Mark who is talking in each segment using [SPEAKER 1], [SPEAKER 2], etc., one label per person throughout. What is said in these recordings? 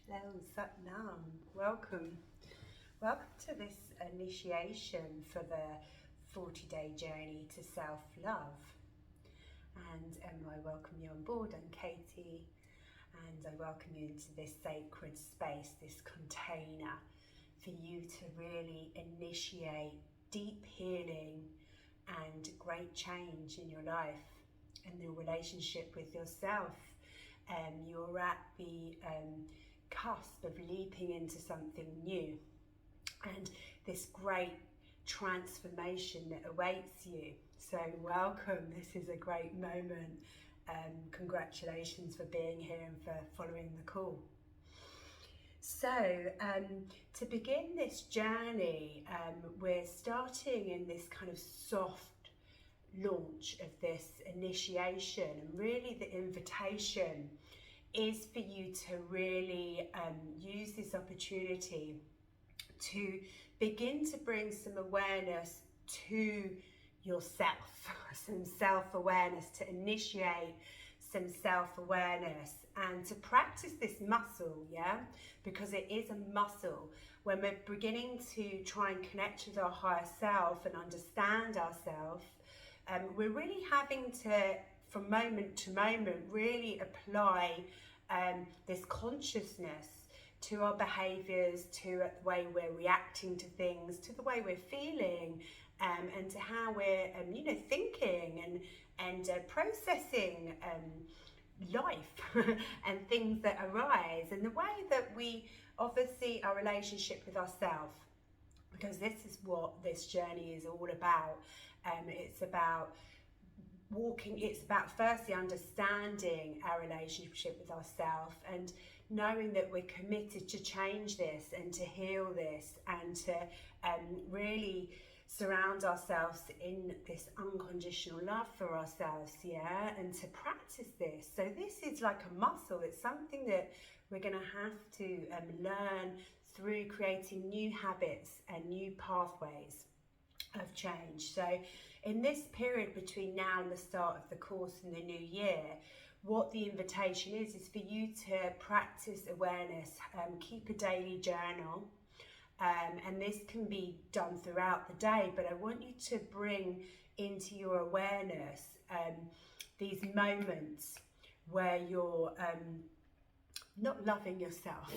[SPEAKER 1] Hello, Satnam. Welcome. Welcome to this initiation for the 40-day journey to self-love. And I welcome you on board. I'm Katie, and I welcome you into this sacred space, this container, for you to really initiate deep healing and great change in your life and your relationship with yourself. You're at the cusp of leaping into something new and this great transformation that awaits you. So welcome, this is a great moment. Congratulations for being here and for following the call. So to begin this journey, we're starting in this kind of soft launch of this initiation, and really the invitation is for you to really use this opportunity to begin to bring some awareness to yourself, some self-awareness, to initiate some self-awareness and to practice this muscle, because it is a muscle. When we're beginning to try and connect with our higher self and understand ourselves, we're really having to, from moment to moment, really apply this consciousness to our behaviours, to the way we're reacting to things, to the way we're feeling, and to how we're, thinking and processing life and things that arise, and the way that we obviously our relationship with ourselves, because this is what this journey is all about. It's about it's about firstly understanding our relationship with ourselves and knowing that we're committed to change this and to heal this and to really surround ourselves in this unconditional love for ourselves, and to practice this. So this is like a muscle. It's something that we're going to have to learn through creating new habits and new pathways of change. So in this period between now and the start of the course in the new year, what the invitation is for you to practice awareness, keep a daily journal, and this can be done throughout the day, but I want you to bring into your awareness these moments where you're not loving yourself,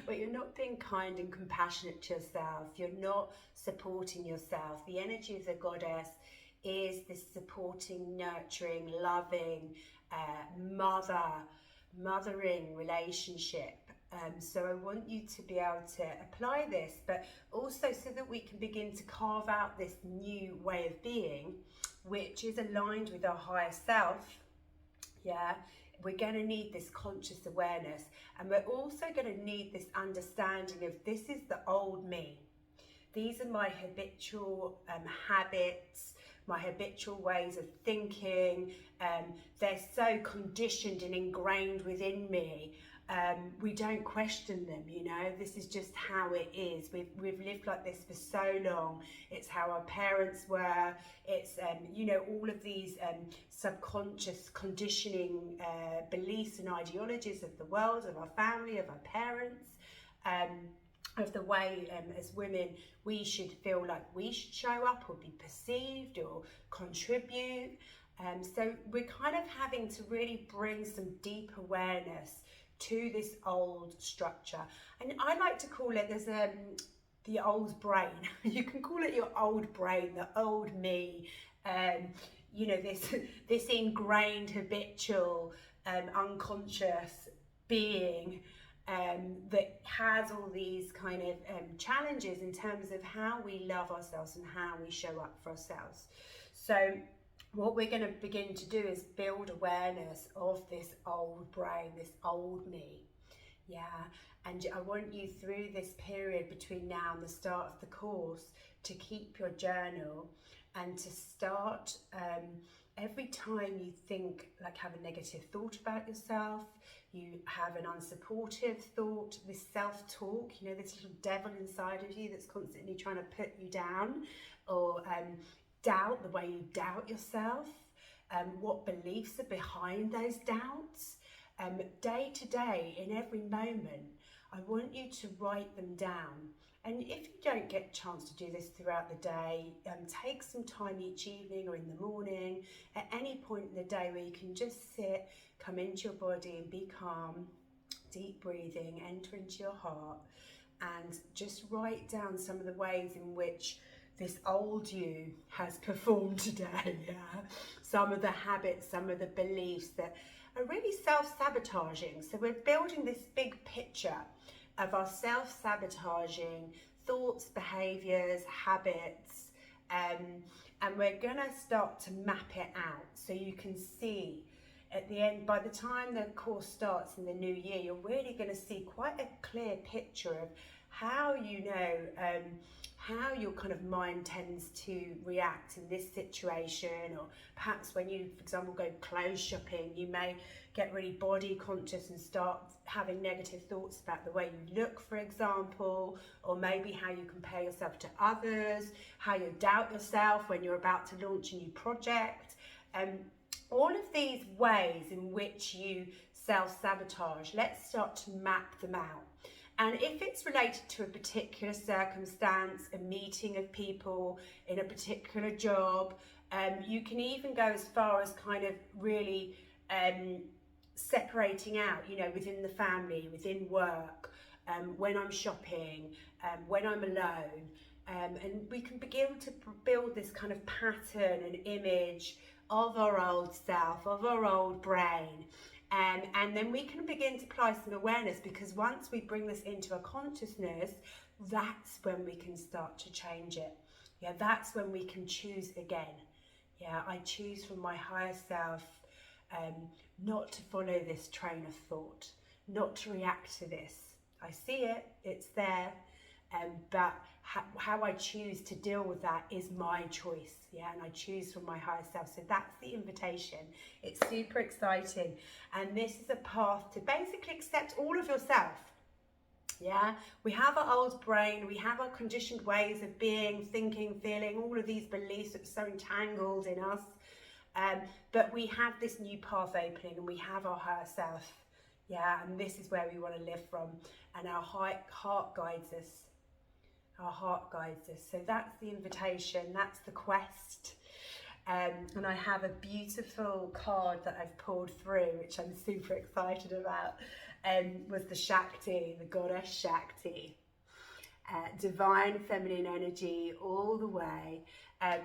[SPEAKER 1] but you're not being kind and compassionate to yourself, you're not supporting yourself. The energy of the goddess is this supporting, nurturing, loving, mothering relationship. So I want you to be able to apply this, but also so that we can begin to carve out this new way of being, which is aligned with our higher self. We're going to need this conscious awareness, and we're also going to need this understanding of this is the old me. These are my habitual habits, my habitual ways of thinking. They're so conditioned and ingrained within me. We don't question them, this is just how it is. We've lived like this for so long. It's how our parents were. It's, all of these subconscious conditioning beliefs and ideologies of the world, of our family, of our parents, of the way as women we should feel like we should show up or be perceived or contribute. So we're kind of having to really bring some deep awareness to this old structure, and I like to call it, there's the old brain. You can call it your old brain, the old me, this ingrained habitual unconscious being that has all these kind of challenges in terms of how we love ourselves and how we show up for ourselves. So what we're going to begin to do is build awareness of this old brain, this old me. And I want you through this period between now and the start of the course to keep your journal and to start every time you think, like, have a negative thought about yourself, you have an unsupportive thought, this self-talk, this little devil inside of you that's constantly trying to put you down, or doubt, the way you doubt yourself, what beliefs are behind those doubts, day to day, in every moment, I want you to write them down. And if you don't get a chance to do this throughout the day, take some time each evening or in the morning, at any point in the day where you can just sit, come into your body and be calm, deep breathing, enter into your heart, and just write down some of the ways in which this old you has performed today. Yeah? Some of the habits, some of the beliefs that are really self-sabotaging. So we're building this big picture of our self-sabotaging thoughts, behaviours, habits, and we're going to start to map it out so you can see at the end, by the time the course starts in the new year, you're really going to see quite a clear picture of how how your kind of mind tends to react in this situation, or perhaps when you, for example, go clothes shopping, you may get really body conscious and start having negative thoughts about the way you look, for example, or maybe how you compare yourself to others, how you doubt yourself when you're about to launch a new project. All of these ways in which you self-sabotage, let's start to map them out. And if it's related to a particular circumstance, a meeting of people in a particular job, you can even go as far as kind of really separating out, you know, within the family, within work, when I'm shopping, when I'm alone. And we can begin to build this kind of pattern and image of our old self, of our old brain. And then we can begin to apply some awareness, because once we bring this into a consciousness, that's when we can start to change it. Yeah, that's when we can choose again. Yeah, I choose from my higher self not to follow this train of thought, not to react to this. I see it, it's there, but how I choose to deal with that is my choice. Yeah, and I choose from my higher self. So that's the invitation. It's super exciting, and this is a path to basically accept all of yourself. Yeah, we have our old brain, we have our conditioned ways of being, thinking, feeling, all of these beliefs that are so entangled in us, but we have this new path opening, and we have our higher self. Yeah, and this is where we want to live from, and our heart guides us. Our heart guides us. So that's the invitation, that's the quest. And I have a beautiful card that I've pulled through, which I'm super excited about, was the Shakti, the goddess Shakti. Divine feminine energy all the way.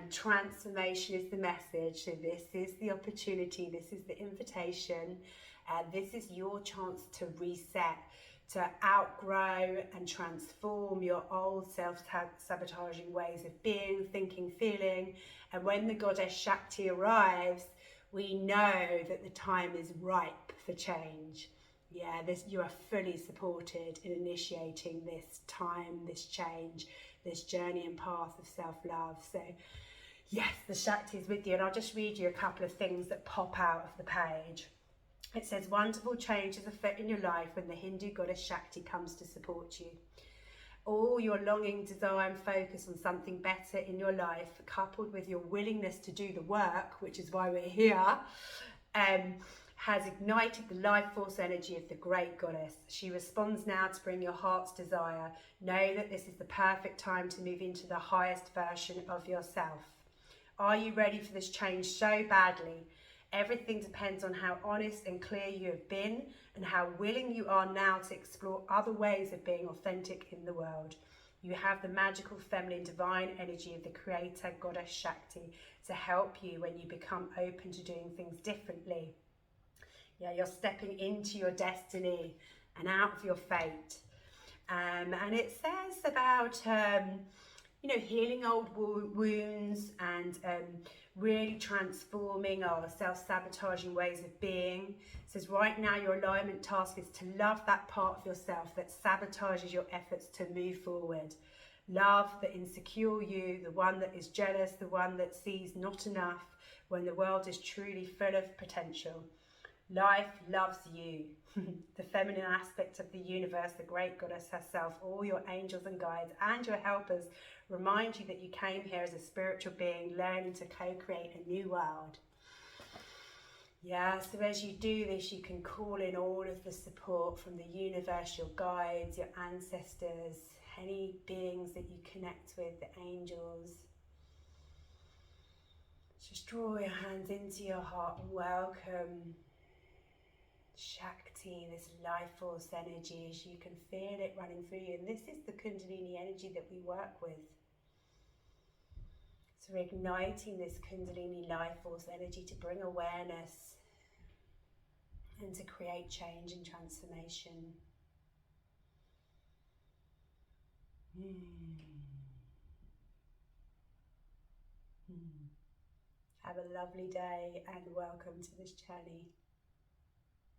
[SPEAKER 1] Transformation is the message. So this is the opportunity, this is the invitation. This is your chance to reset, to outgrow and transform your old self-sabotaging ways of being, thinking, feeling. And when the goddess Shakti arrives, we know that the time is ripe for change. Yeah, you are fully supported in initiating this time, this change, this journey and path of self-love. So yes, the Shakti is with you, and I'll just read you a couple of things that pop out of the page. It says, wonderful changes afoot in your life when the Hindu goddess Shakti comes to support you. All your longing, desire and focus on something better in your life, coupled with your willingness to do the work, which is why we're here, has ignited the life force energy of the great goddess. She responds now to bring your heart's desire. Know that this is the perfect time to move into the highest version of yourself. Are you ready for this change so badly? Everything depends on how honest and clear you have been, and how willing you are now to explore other ways of being authentic in the world. You have the magical feminine divine energy of the creator goddess Shakti to help you when you become open to doing things differently. Yeah, you're stepping into your destiny and out of your fate. And it says about healing old wounds and really transforming our self-sabotaging ways of being. It says right now your alignment task is to love that part of yourself that sabotages your efforts to move forward. Love the insecure you, the one that is jealous, the one that sees not enough when the world is truly full of potential. Life loves you. The feminine aspect of the universe, the great goddess herself, all your angels and guides and your helpers remind you that you came here as a spiritual being learning to co-create a new world. Yeah, so as you do this, you can call in all of the support from the universe, your guides, your ancestors, any beings that you connect with, the angels. Just draw your hands into your heart and welcome Shakti, this life force energy, as you can feel it running through you. And this is the Kundalini energy that we work with. So we're igniting this Kundalini life force energy to bring awareness and to create change and transformation. Have a lovely day and welcome to this journey.